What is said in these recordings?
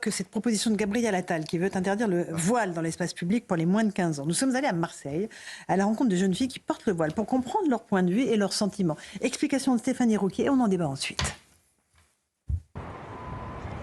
Que cette proposition de Gabriel Attal qui veut interdire le voile dans l'espace public pour les moins de 15 ans. Nous sommes allés à Marseille à la rencontre de jeunes filles qui portent le voile pour comprendre leur point de vue et leurs sentiments. Explication de Stéphanie Rouquier et on en débat ensuite.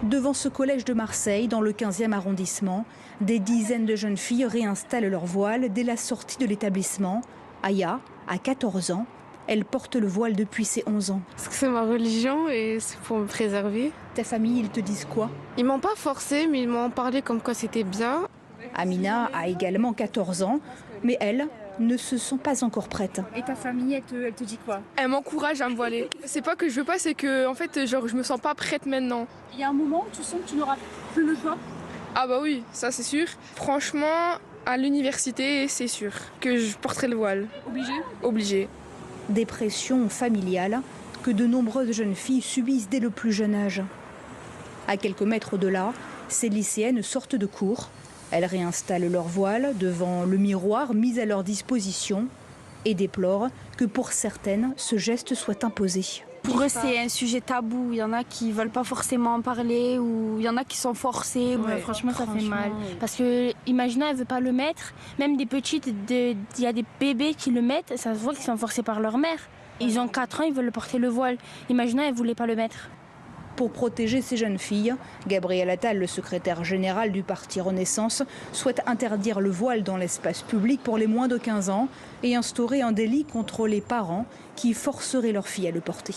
Devant ce collège de Marseille, dans le 15e arrondissement, des dizaines de jeunes filles réinstallent leur voile dès la sortie de l'établissement. Aya a 14 ans. Elle porte le voile depuis ses 11 ans. Parce que c'est ma religion et c'est pour me préserver. Ta famille, ils te disent quoi? Ils m'ont pas forcé, mais ils m'ont parlé comme quoi c'était bien. Amina a également 14 ans, mais elle ne se sent pas encore prête. Et ta famille, elle te dit quoi? Elle m'encourage à me voiler. C'est pas que je veux pas, c'est que en fait, genre, je me sens pas prête maintenant. Il y a un moment où tu sens que tu n'auras plus le choix? Ah bah oui, ça c'est sûr. Franchement, à l'université, c'est sûr que je porterai le voile. Obligé? Obligé. Des pressions familiales que de nombreuses jeunes filles subissent dès le plus jeune âge. À quelques mètres de là, ces lycéennes sortent de cours. Elles réinstallent leur voile devant le miroir mis à leur disposition et déplorent que pour certaines, ce geste soit imposé. Pour eux, c'est un sujet tabou. Il y en a qui ne veulent pas forcément en parler ou il y en a qui sont forcés. Ouais, franchement, ça fait mal. Parce que, imaginons, elle ne veut pas le mettre. Même des petites, il y a des bébés qui le mettent. Ça se voit qu'ils sont forcés par leur mère. Ils ont 4 ans, ils veulent porter le voile. Imaginons, elle ne voulait pas le mettre. Pour protéger ces jeunes filles, Gabriel Attal, le secrétaire général du parti Renaissance, souhaite interdire le voile dans l'espace public pour les moins de 15 ans et instaurer un délit contre les parents qui forceraient leurs filles à le porter.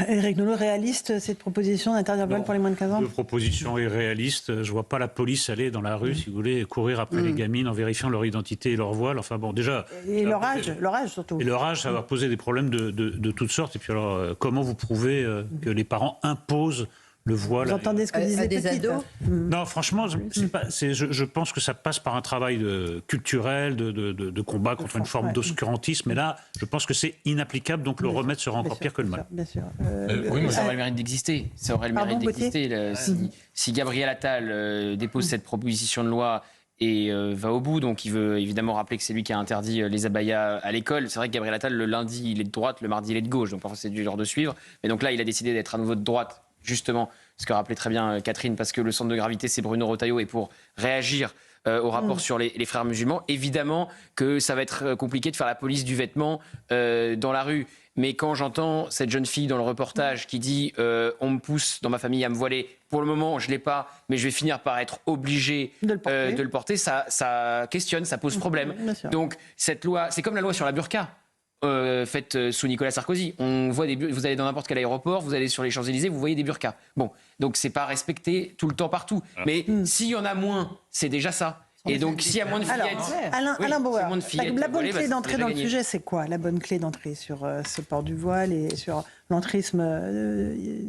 Éric Nolot, réaliste cette proposition d'interdire le voile pour les moins de 15 ans? La proposition est réaliste. Je ne vois pas la police aller dans la rue, si vous voulez, courir après les gamines en vérifiant leur identité et leur voile. Enfin bon, déjà... Et leur âge surtout. Et leur âge, ça va poser des problèmes de toutes sortes. Et puis alors, comment vous prouvez que les parents imposent le voile? Vous entendez ce que disaient des petites ados? Non, franchement, je pense que ça passe par un travail culturel, de combat contre une forme d'obscurantisme. Mais là, je pense que c'est inapplicable, donc le remède sera encore pire que le mal. Bien sûr. Oui, mais ça aurait le mérite d'exister. Ça aurait le mérite d'exister. Si Gabriel Attal dépose cette proposition de loi et va au bout, donc il veut évidemment rappeler que c'est lui qui a interdit les abayas à l'école. C'est vrai que Gabriel Attal, le lundi, il est de droite, le mardi, il est de gauche, donc parfois c'est dur de suivre. Mais donc là, il a décidé d'être à nouveau de droite, justement, ce que rappelait très bien Catherine, parce que le centre de gravité, c'est Bruno Retailleau, et pour réagir au rapport sur les frères musulmans, évidemment que ça va être compliqué de faire la police du vêtement dans la rue. Mais quand j'entends cette jeune fille dans le reportage qui dit on me pousse dans ma famille à me voiler, pour le moment je ne l'ai pas, mais je vais finir par être obligé de le porter, ça questionne, ça pose problème. Donc cette loi, c'est comme la loi sur la burqa. Faite sous Nicolas Sarkozy. On voit vous allez dans n'importe quel aéroport, vous allez sur les Champs-Élysées, vous voyez des burqas. Bon, donc c'est pas respecté tout le temps partout. Mais s'il y en a moins, c'est déjà ça. Et donc s'il y a moins de fillettes... Alain Bauer, la bonne voilées, clé d'entrée dans le gagner. sujet, c'est quoi? La bonne clé d'entrée sur ce port du voile et sur l'entrisme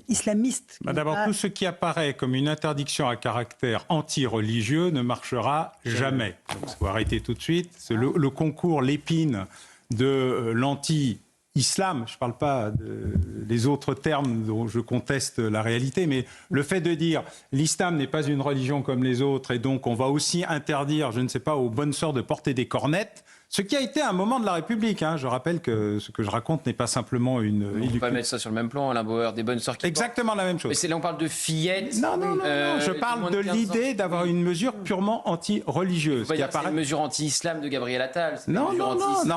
islamiste? D'abord, tout ce qui apparaît comme une interdiction à caractère anti-religieux ne marchera jamais. Donc, il faut arrêter tout de suite. Le concours, l'épine de l'anti-islam, je ne parle pas des autres termes dont je conteste la réalité, mais le fait de dire l'islam n'est pas une religion comme les autres et donc on va aussi interdire, je ne sais pas, aux bonnes sœurs de porter des cornettes, ce qui a été un moment de la République. Hein. Je rappelle que ce que je raconte n'est pas simplement une... On ne peut pas mettre ça sur le même plan, Alain Bauer, des bonnes sœurs qui Exactement la même chose. Mais là, on parle de fillettes. Non, je parle de l'idée d'avoir une mesure purement anti-religieuse. C'est une mesure anti-islam de Gabriel Attal. Non,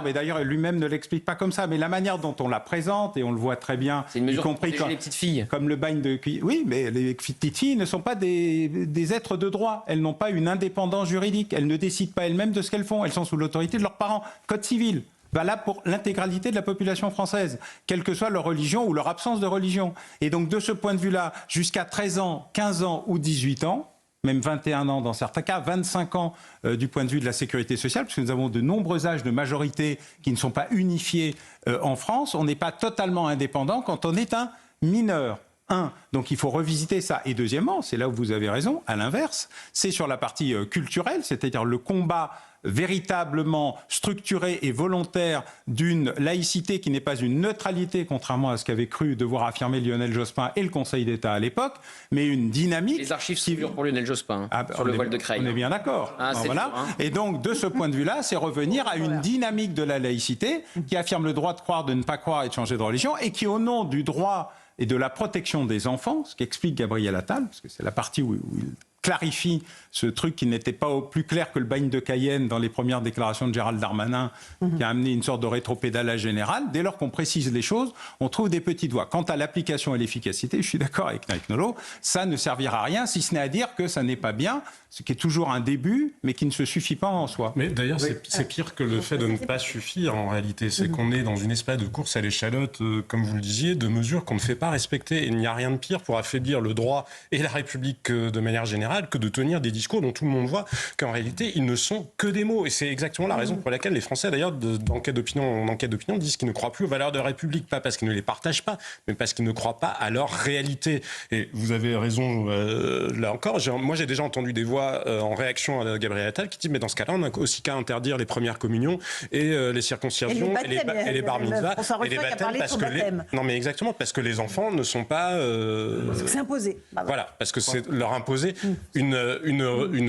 mais d'ailleurs, lui-même ne l'explique pas comme ça. Mais la manière dont on la présente, et on le voit très bien, c'est une mesure y compris pour protéger les petites filles. Comme le bagne de... Oui, mais les petites filles ne sont pas des êtres de droit. Elles n'ont pas une indépendance juridique. Elles ne décident pas elles-mêmes de ce qu'elles font. Elles sont sous l'autorité de leurs parents. Code civil. Valable pour l'intégralité de la population française, quelle que soit leur religion ou leur absence de religion. Et donc, de ce point de vue-là, jusqu'à 13 ans, 15 ans ou 18 ans, même 21 ans dans certains cas, 25 ans du point de vue de la sécurité sociale, puisque nous avons de nombreux âges de majorité qui ne sont pas unifiés en France, on n'est pas totalement indépendant quand on est un mineur. Donc il faut revisiter ça. Et deuxièmement, c'est là où vous avez raison, à l'inverse, c'est sur la partie culturelle, c'est-à-dire le combat véritablement structuré et volontaire d'une laïcité qui n'est pas une neutralité, contrairement à ce qu'avait cru devoir affirmer Lionel Jospin et le Conseil d'État à l'époque, mais une dynamique... Les archives sont dures pour Lionel Jospin, sur le voile de Creil. On est bien d'accord. Voilà. Et donc, de ce point de vue-là, c'est revenir à une dynamique de la laïcité qui affirme le droit de croire, de ne pas croire et de changer de religion, et qui, au nom du droit et de la protection des enfants, ce qu'explique Gabriel Attal, parce que c'est la partie où il clarifie ce truc qui n'était pas plus clair que le bagne de Cayenne dans les premières déclarations de Gérald Darmanin, qui a amené une sorte de rétropédalage général. Dès lors qu'on précise les choses, on trouve des petites voies. Quant à l'application et l'efficacité, je suis d'accord avec Nolo, ça ne servira à rien, si ce n'est à dire que ça n'est pas bien, ce qui est toujours un début, mais qui ne se suffit pas en soi. Mais d'ailleurs, c'est pire que le fait de ne pas suffire en réalité. C'est qu'on est dans une espèce de course à l'échalote, comme vous le disiez, de mesures qu'on ne fait pas respecter. Et il n'y a rien de pire pour affaiblir le droit et la République de manière générale que de tenir des discours dont tout le monde voit qu'en réalité, ils ne sont que des mots. Et c'est exactement la raison pour laquelle les Français, d'ailleurs, d'enquête d'opinion en enquête d'opinion, disent qu'ils ne croient plus aux valeurs de la République, pas parce qu'ils ne les partagent pas, mais parce qu'ils ne croient pas à leur réalité. Et vous avez raison, là encore, moi j'ai déjà entendu des voix en réaction à Gabriel Attal qui dit mais dans ce cas-là, on n'a aussi qu'à interdire les premières communions et les circoncisions et les bar mitzvahs et les baptêmes parce que non mais exactement parce que les enfants ne sont pas parce que c'est imposé. Voilà, parce que c'est leur imposer une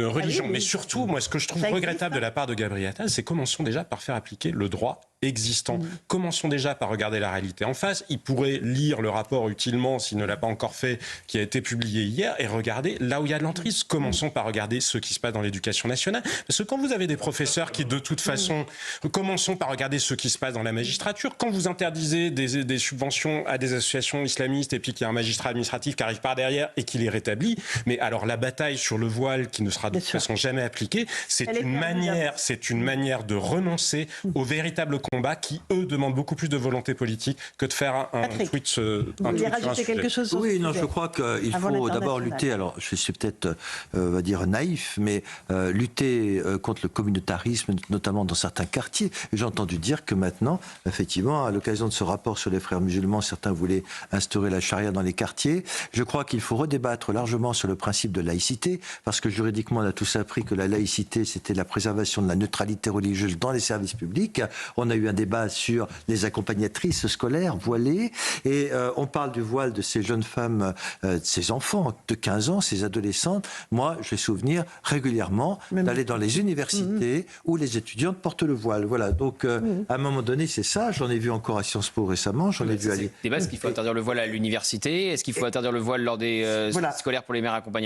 religion. Mais surtout, moi, ce que je trouve regrettable de la part de Gabriel Attal, c'est commençons déjà par faire appliquer le droit existant. Commençons déjà par regarder la réalité en face. Il pourrait lire le rapport utilement, s'il ne l'a pas encore fait, qui a été publié hier, et regarder là où il y a de l'entrisme. Commençons par regarder ce qui se passe dans l'éducation nationale. Parce que quand vous avez des professeurs qui, de toute façon, commençons par regarder ce qui se passe dans la magistrature. Quand vous interdisez des subventions à des associations islamistes, et puis qu'il y a un magistrat administratif qui arrive par derrière et qui les rétablit, mais alors la bataille sur le voile, qui ne sera de toute façon jamais appliquée, c'est une manière de renoncer au véritable combat qui, eux, demandent beaucoup plus de volonté politique que de faire un tweet. Vous voulez rajouter quelque chose? Oui, non, je crois qu'il faut d'abord lutter. Alors, je suis peut-être, on va dire, naïf, mais lutter contre le communautarisme, notamment dans certains quartiers. J'ai entendu dire que maintenant, effectivement, à l'occasion de ce rapport sur les frères musulmans, certains voulaient instaurer la charia dans les quartiers. Je crois qu'il faut redébattre largement sur le principe de laïcité, parce que juridiquement, on a tous appris que la laïcité, c'était la préservation de la neutralité religieuse dans les services publics. On a eu un débat sur les accompagnatrices scolaires voilées, et on parle du voile de ces jeunes femmes, de ces enfants de 15 ans, ces adolescentes. Moi, j'ai souvenir régulièrement d'aller dans les universités où les étudiantes portent le voile. Voilà, donc à un moment donné, c'est ça. J'en ai vu encore à Sciences Po récemment, j'en ai vu aller. Débat, est-ce qu'il faut interdire le voile à l'université? Est-ce qu'il faut interdire le voile lors des scolaires pour les mères accompagnations?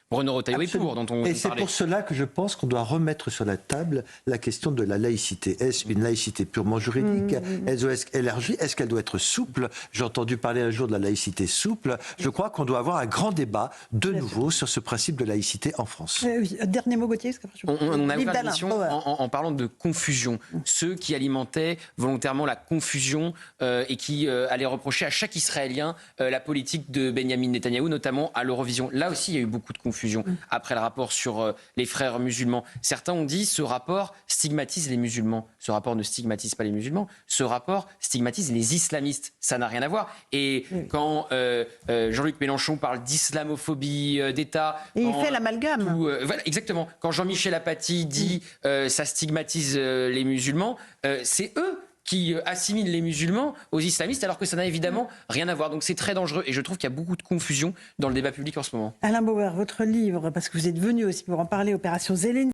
Bruno Retailleau est pour, dont on parlait. Et c'est pour cela que je pense qu'on doit remettre sur la table la question de la laïcité. Est-ce une laïcité purement juridique? Est-ce élargie? Est-ce qu'elle doit être souple? J'ai entendu parler un jour de la laïcité souple. Je crois qu'on doit avoir un grand débat de nouveau sur ce principe de laïcité en France. Dernier mot, Gauthier. On a ouvert l'émission en parlant de confusion. Ceux qui alimentaient volontairement la confusion et qui allaient reprocher à chaque Israélien la politique de Benyamin Netanyahou, notamment à l'Eurovision. Là aussi, il y a eu beaucoup de confusion après le rapport sur les frères musulmans. Certains ont dit ce rapport stigmatise les musulmans. Ce rapport ne stigmatise pas les musulmans. Ce rapport stigmatise les islamistes. Ça n'a rien à voir. Et quand Jean-Luc Mélenchon parle d'islamophobie d'État... Et il fait l'amalgame. Voilà, exactement. Quand Jean-Michel Apathy dit ça stigmatise les musulmans, c'est eux qui assimilent les musulmans aux islamistes, alors que ça n'a évidemment rien à voir. Donc c'est très dangereux, et je trouve qu'il y a beaucoup de confusion dans le débat public en ce moment. Alain Bauer, votre livre, parce que vous êtes venu aussi pour en parler, Opération Zelensky.